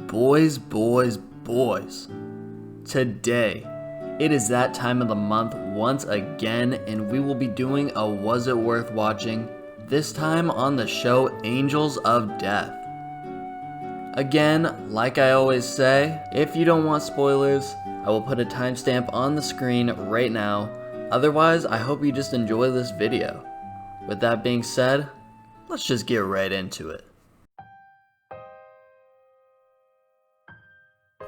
Boys. Today, it is that time of the month once again, and we will be doing a Was It Worth Watching, this time on the show Angels of Death. Again, like I always say, if you don't want spoilers, I will put a timestamp on the screen right now. Otherwise, I hope you just enjoy this video. With that being said, let's just get right into it.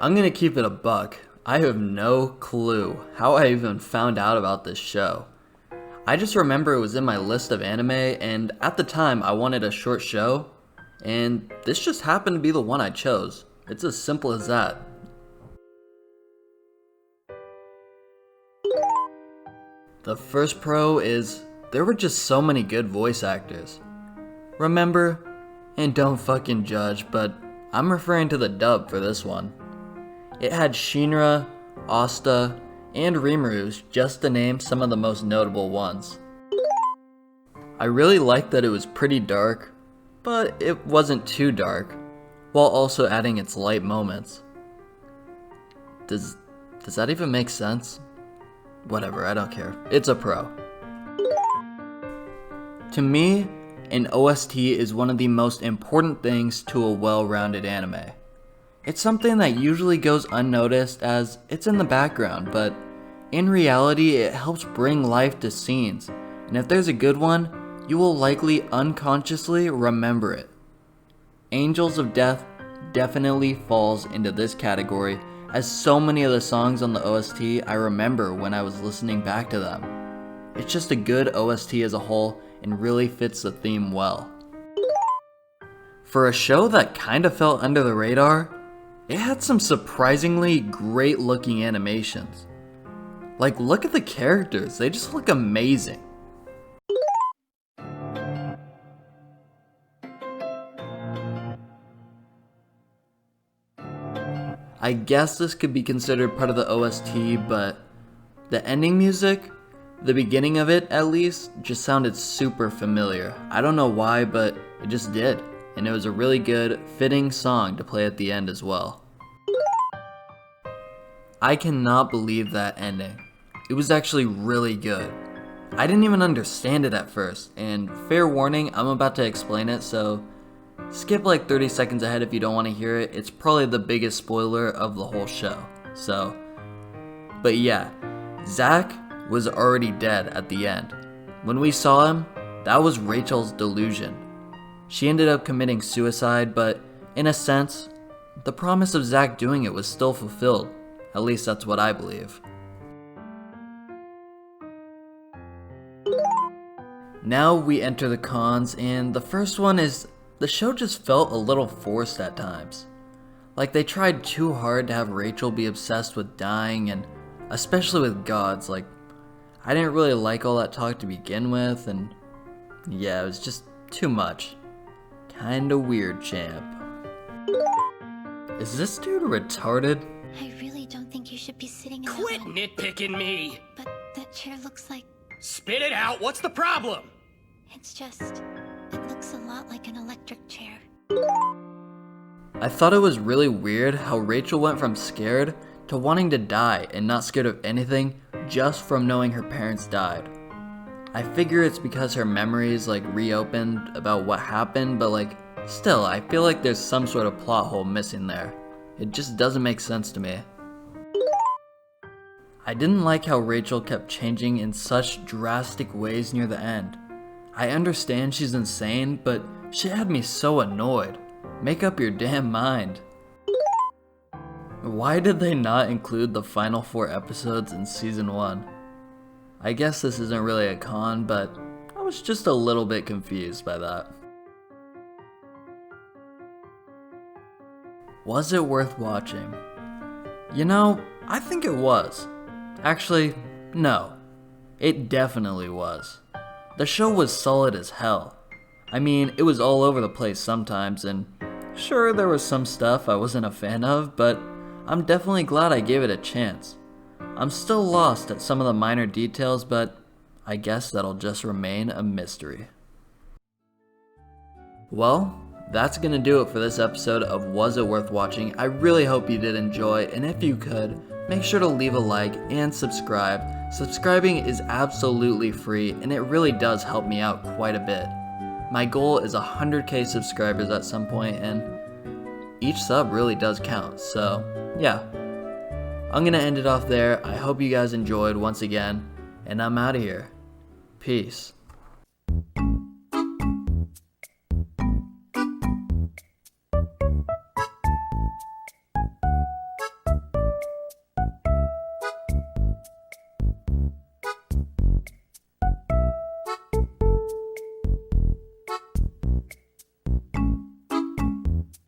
I'm gonna keep it a buck. I have no clue how I even found out about this show. I just remember it was in my list of anime, and at the time I wanted a short show, and this just happened to be the one I chose. It's as simple as that. The first pro is there were just so many good voice actors. Remember, and don't fucking judge, but I'm referring to the dub for this one. It had Shinra, Asta, and Rimuru, just to name some of the most notable ones. I really liked that it was pretty dark, but it wasn't too dark, while also adding its light moments. Does that even make sense? Whatever, I don't care. It's a pro. To me, an OST is one of the most important things to a well-rounded anime. It's something that usually goes unnoticed as it's in the background, but in reality it helps bring life to scenes, and if there's a good one, you will likely unconsciously remember it. Angels of Death definitely falls into this category, as so many of the songs on the OST I remember when I was listening back to them. It's just a good OST as a whole and really fits the theme well. For a show that kinda felt under the radar, it had some surprisingly great looking animations. Like, look at the characters, they just look amazing. I guess this could be considered part of the OST, but the ending music, the beginning of it at least, just sounded super familiar. I don't know why, but it just did. And it was a really good, fitting song to play at the end as well. I cannot believe that ending. It was actually really good. I didn't even understand it at first, and fair warning, I'm about to explain it, so skip like 30 seconds ahead if you don't want to hear it. It's probably the biggest spoiler of the whole show. But yeah, Zack was already dead at the end. When we saw him, that was Rachel's delusion. She ended up committing suicide, but in a sense, the promise of Zack doing it was still fulfilled. At least that's what I believe. Now we enter the cons, and the first one is the show just felt a little forced at times. Like they tried too hard to have Rachel be obsessed with dying, and especially with gods. Like, I didn't really like all that talk to begin with, and yeah, it was just too much. Kinda weird, champ. Is this dude retarded? I really don't think you should be sitting in Quit that one. nitpicking me! But that chair looks like... Spit it out, what's the problem? It's just... it looks a lot like an electric chair. I thought it was really weird how Rachel went from scared to wanting to die and not scared of anything just from knowing her parents died. I figure it's because her memories like reopened about what happened, but like still, I feel like there's some sort of plot hole missing there. It just doesn't make sense to me. I didn't like how Rachel kept changing in such drastic ways near the end. I understand she's insane, but she had me so annoyed. Make up your damn mind. Why did they not include the final 4 episodes in season 1? I guess this isn't really a con, but I was just a little bit confused by that. Was it worth watching? You know, I think it was. Actually, no. It definitely was. The show was solid as hell. I mean, it was all over the place sometimes, and sure, there was some stuff I wasn't a fan of, but I'm definitely glad I gave it a chance. I'm still lost at some of the minor details, but I guess that'll just remain a mystery. Well, that's gonna do it for this episode of Was It Worth Watching. I really hope you did enjoy, and if you could, make sure to leave a like and subscribe. Subscribing is absolutely free, and it really does help me out quite a bit. My goal is 100k subscribers at some point, and each sub really does count, so yeah. I'm gonna end it off there. I hope you guys enjoyed once again, and I'm out of here. Peace.